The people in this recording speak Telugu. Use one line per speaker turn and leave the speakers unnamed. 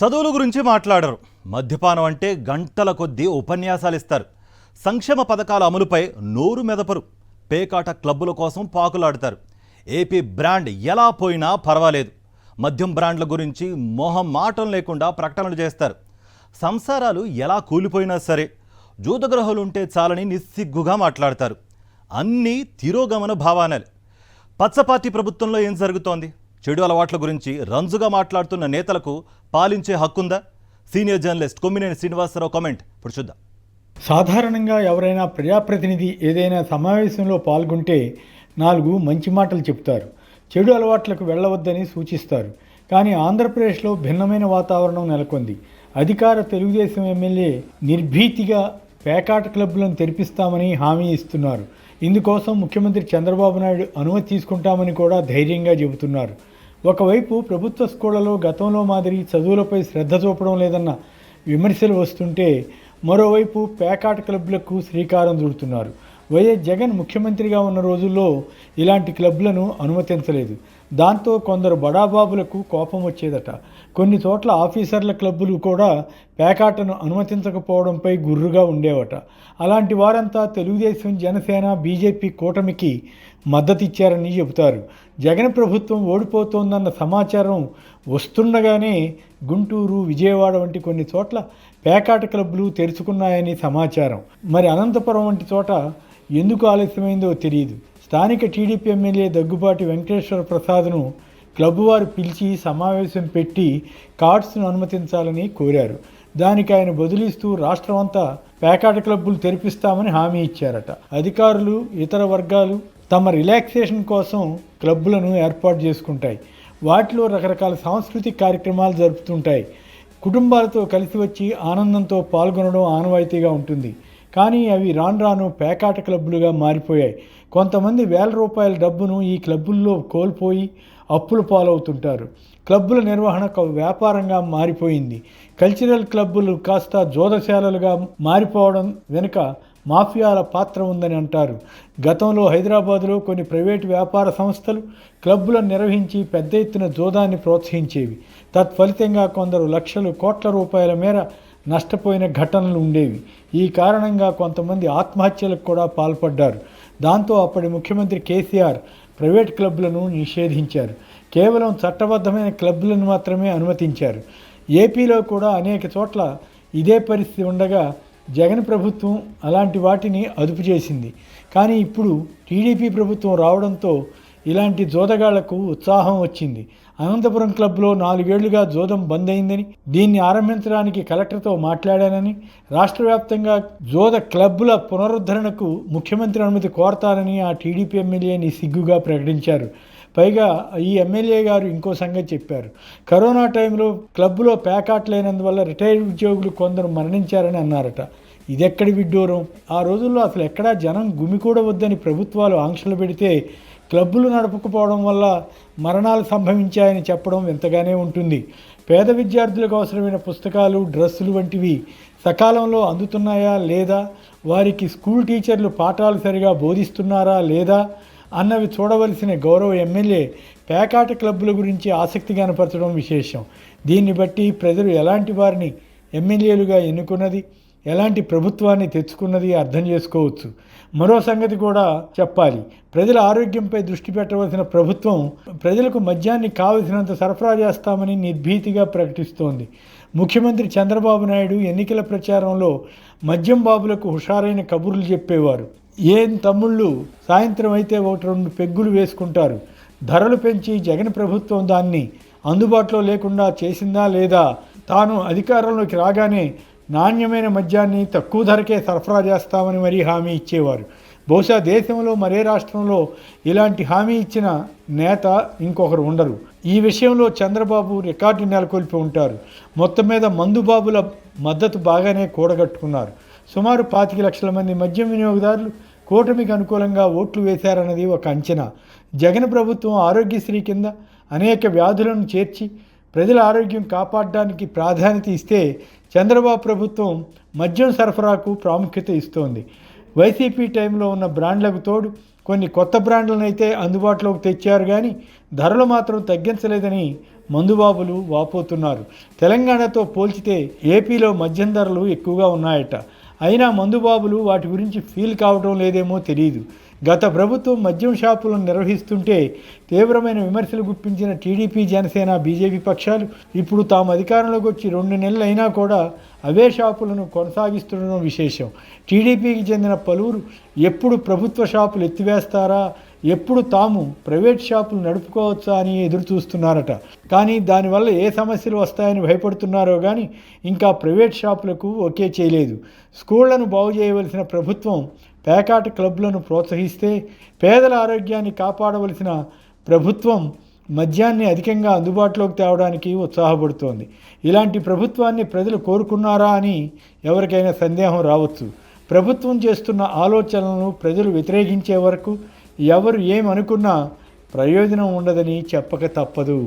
చదువుల గురించి మాట్లాడరు. మద్యపానం అంటే గంటల కొద్దీ ఉపన్యాసాలు ఇస్తారు. సంక్షేమ పథకాల అమలుపై నోరు మెదపరు. పేకాట క్లబ్బుల కోసం పాకులాడతారు. ఏపీ బ్రాండ్ ఎలా పోయినా పర్వాలేదు. మద్యం బ్రాండ్ల గురించి మోహం మాటం లేకుండా ప్రకటనలు చేస్తారు. సంసారాలు ఎలా కూలిపోయినా సరే జూదగ్రహాలుంటే చాలని నిస్సిగ్గుగా మాట్లాడతారు. అన్నీ తిరోగమన భావానాలు. పచ్చపార్టీ ప్రభుత్వంలో ఏం జరుగుతోంది? చెడు అలవాట్ల గురించి రంజుగా మాట్లాడుతున్న నేతలకు పాలించే హక్కుందా? Senior journalist Kommineni Srinivasarao comment ఇప్పుడు చూద్దాం.
సాధారణంగా ఎవరైనా ప్రజాప్రతినిధి ఏదైనా సమావేశంలో పాల్గొంటే 4 మంచి మాటలు చెప్తారు, చెడు అలవాట్లకు వెళ్ళవద్దని సూచిస్తారు. కానీ ఆంధ్రప్రదేశ్లో భిన్నమైన వాతావరణం నెలకొంది. అధికార తెలుగుదేశం ఎమ్మెల్యే నిర్భీతిగా పేకాట క్లబ్లను తెరిపిస్తామని హామీ ఇస్తున్నారు. ఇందుకోసం ముఖ్యమంత్రి చంద్రబాబు నాయుడు అనుమతి తీసుకుంటామని కూడా ధైర్యంగా చెబుతున్నారు. ఒకవైపు ప్రభుత్వ స్కూళ్లలో గతంలో మాదిరి చదువులపై శ్రద్ధ చూపడం లేదన్న విమర్శలు వస్తుంటే, మరోవైపు పేకాట క్లబ్లకు శ్రీకారం చుడుతున్నారు. వైఎస్ జగన్ ముఖ్యమంత్రిగా ఉన్న రోజుల్లో ఇలాంటి క్లబ్లను అనుమతించలేదు. దాంతో కొందరు బడాబాబులకు కోపం వచ్చేదట. కొన్ని చోట్ల ఆఫీసర్ల క్లబ్బులు కూడా పేకాటను అనుమతించకపోవడంపై గుర్రుగా ఉండేవట. అలాంటి వారంతా తెలుగుదేశం, జనసేన, బీజేపీ కూటమికి మద్దతిచ్చారని చెబుతారు. జగన్ ప్రభుత్వం ఓడిపోతోందన్న సమాచారం వస్తుండగానే గుంటూరు, విజయవాడ వంటి కొన్ని చోట్ల పేకాట క్లబ్లు తెరుచుకున్నాయని సమాచారం. మరి అనంతపురం వంటి చోట ఎందుకు ఆలస్యమైందో తెలియదు. స్థానిక టీడీపీ ఎమ్మెల్యే దగ్గుబాటి వెంకటేశ్వర ప్రసాద్ను క్లబ్ వారు పిలిచి సమావేశం పెట్టి కార్డ్స్ను అనుమతించాలని కోరారు. దానికి ఆయన బదులిస్తూ రాష్ట్రమంతా పేకాట క్లబ్బులు తెరిపిస్తామని హామీ ఇచ్చారట. అధికారులు, ఇతర వర్గాలు తమ రిలాక్సేషన్ కోసం క్లబ్బులను ఏర్పాటు చేసుకుంటాయి. వాటిలో రకరకాల సాంస్కృతిక కార్యక్రమాలు జరుపుతుంటాయి. కుటుంబాలతో కలిసి వచ్చి ఆనందంతో పాల్గొనడం ఆనవాయితీగా ఉంటుంది. కానీ అవి రాను పేకాట క్లబ్బులుగా మారిపోయాయి. కొంతమంది వేల రూపాయల డబ్బును ఈ క్లబ్బుల్లో కోల్పోయి అప్పుల పాలవుతుంటారు. క్లబ్బుల నిర్వహణ వ్యాపారంగా మారిపోయింది. కల్చరల్ క్లబ్బులు కాస్త జోదశాలలుగా మారిపోవడం వెనుక మాఫియాల పాత్ర ఉందని అంటారు. గతంలో హైదరాబాదులో కొన్ని ప్రైవేటు వ్యాపార సంస్థలు క్లబ్బులను నిర్వహించి పెద్ద ఎత్తున జోదాన్ని ప్రోత్సహించేవి. తత్ఫలితంగా కొందరు లక్షలు, కోట్ల రూపాయల మేర నష్టపోయిన ఘటనలు ఉండేవి. ఈ కారణంగా కొంతమంది ఆత్మహత్యలకు కూడా పాల్పడ్డారు. దాంతో అప్పటి ముఖ్యమంత్రి కేసీఆర్ ప్రైవేట్ క్లబ్లను నిషేధించారు. కేవలం చట్టబద్ధమైన క్లబ్లను మాత్రమే అనుమతించారు. ఏపీలో కూడా అనేక చోట్ల ఇదే పరిస్థితి ఉండగా జగన్ ప్రభుత్వం అలాంటి వాటిని అదుపు చేసింది. కానీ ఇప్పుడు టీడీపీ ప్రభుత్వం రావడంతో ఇలాంటి జోదగాళ్లకు ఉత్సాహం వచ్చింది. అనంతపురం క్లబ్లో 4 ఏళ్లుగా జోదం బంద్ అయిందని, దీన్ని ఆరంభించడానికి కలెక్టర్తో మాట్లాడానని, రాష్ట్ర వ్యాప్తంగా జోద క్లబ్బుల పునరుద్ధరణకు ముఖ్యమంత్రి అనుమతి కోరతానని ఆ టీడీపీ ఎమ్మెల్యే నిస్సిగ్గుగా ప్రకటించారు. పైగా ఈ ఎమ్మెల్యే గారు ఇంకో సంగతి చెప్పారు. కరోనా టైంలో క్లబ్లో పేకాట లేనందువల్ల రిటైర్డ్ ఉద్యోగులు కొందరు మరణించారని అన్నారట. ఇదెక్కడి విడ్డూరం? ఆ రోజుల్లో అసలు ఎక్కడా జనం గుమికూడవద్దని ప్రభుత్వాలు ఆంక్షలు పెడితే క్లబ్బులు నడపకపోవడం వల్ల మరణాలు సంభవించాయని చెప్పడం వింతగానే ఉంటుంది. పేద విద్యార్థులకు అవసరమైన పుస్తకాలు, డ్రెస్సులు వంటివి సకాలంలో అందుతున్నాయా లేదా, వారికి స్కూల్ టీచర్లు పాఠాలు సరిగా బోధిస్తున్నారా లేదా అన్నవి చూడవలసిన గౌరవ ఎమ్మెల్యే పేకాట క్లబ్బుల గురించి ఆసక్తి కనపరచడం విశేషం. దీన్ని బట్టి ప్రజలు ఎలాంటి వారిని ఎమ్మెల్యేలుగా ఎన్నుకున్నది, ఎలాంటి ప్రభుత్వాన్ని తెచ్చుకున్నది అర్థం చేసుకోవచ్చు. మరో సంగతి కూడా చెప్పాలి. ప్రజల ఆరోగ్యంపై దృష్టి పెట్టవలసిన ప్రభుత్వం ప్రజలకు మద్యాన్ని కావలసినంత సరఫరా చేస్తామని నిర్భీతిగా ప్రకటిస్తోంది. ముఖ్యమంత్రి చంద్రబాబు నాయుడు ఎన్నికల ప్రచారంలో మద్యం బాబులకు హుషారైన కబుర్లు చెప్పేవారు. ఏం తమ్ముళ్ళు, సాయంత్రం అయితే 1-2 పెగ్గులు వేసుకుంటారు. ధరలు పెంచి జగన్ ప్రభుత్వం దాన్ని అందుబాటులో లేకుండా చేసిందా లేదా, తాను అధికారంలోకి రాగానే నాణ్యమైన మద్యాన్ని తక్కువ ధరకే సరఫరా చేస్తామని మరీ హామీ ఇచ్చేవారు. బహుశా దేశంలో మరే రాష్ట్రంలో ఇలాంటి హామీ ఇచ్చిన నేత ఇంకొకరు ఉండరు. ఈ విషయంలో చంద్రబాబు రికార్డు నెలకొల్పి ఉంటారు. మొత్తం మీద మందుబాబుల మద్దతు బాగానే కూడగట్టుకున్నారు. సుమారు 25 లక్షల మంది మద్యం వినియోగదారులు కూటమికి అనుకూలంగా ఓట్లు వేశారన్నది ఒక అంచనా. జగన్ ప్రభుత్వం ఆరోగ్యశ్రీ కింద అనేక వ్యాధులను చేర్చి ప్రజల ఆరోగ్యం కాపాడడానికి ప్రాధాన్యత ఇస్తే, చంద్రబాబు ప్రభుత్వం మద్యం సరఫరాకు ప్రాముఖ్యత ఇస్తోంది. వైసీపీ టైంలో ఉన్న బ్రాండ్లకు తోడు కొన్ని కొత్త బ్రాండ్లను అయితే అందుబాటులోకి తెచ్చారు కానీ ధరలు మాత్రం తగ్గించలేదని మందుబాబులు వాపోతున్నారు. తెలంగాణతో పోల్చితే ఏపీలో మద్యం ధరలు ఎక్కువగా ఉన్నాయట. అయినా మందుబాబులు వాటి గురించి ఫీల్ కావడం లేదేమో తెలియదు. గత ప్రభుత్వం మద్యం షాపులను నిర్వహిస్తుంటే తీవ్రమైన విమర్శలు గుప్పించిన టీడీపీ, జనసేన, బీజేపీ పక్షాలు ఇప్పుడు తాము అధికారంలోకి వచ్చి 2 నెలలు అయినా కూడా అవే షాపులను కొనసాగిస్తుండడం విశేషం. టీడీపీకి చెందిన పలువురు ఎప్పుడు ప్రభుత్వ షాపులు ఎత్తివేస్తారా, ఎప్పుడు తాము ప్రైవేట్ షాపులు నడుపుకోవచ్చా అని ఎదురు చూస్తున్నారట. కానీ దానివల్ల ఏ సమస్యలు వస్తాయని భయపడుతున్నారో కానీ ఇంకా ప్రైవేట్ షాపులకు ఓకే చేయలేదు. స్కూళ్లను బాగు చేయవలసిన ప్రభుత్వం పేకాట క్లబ్లను ప్రోత్సహిస్తే, పేదల ఆరోగ్యాన్ని కాపాడవలసిన ప్రభుత్వం మద్యాన్ని అధికంగా అందుబాటులోకి తేవడానికి ఉత్సాహపడుతోంది. ఇలాంటి ప్రభుత్వాన్ని ప్రజలు కోరుకున్నారా అని ఎవరికైనా సందేహం రావచ్చు. ప్రభుత్వం చేస్తున్న ఆలోచనలను ప్రజలు వ్యతిరేకించే వరకు ఎవరు ఏమనుకున్నా ప్రయోజనం ఉండదని చెప్పక తప్పదు.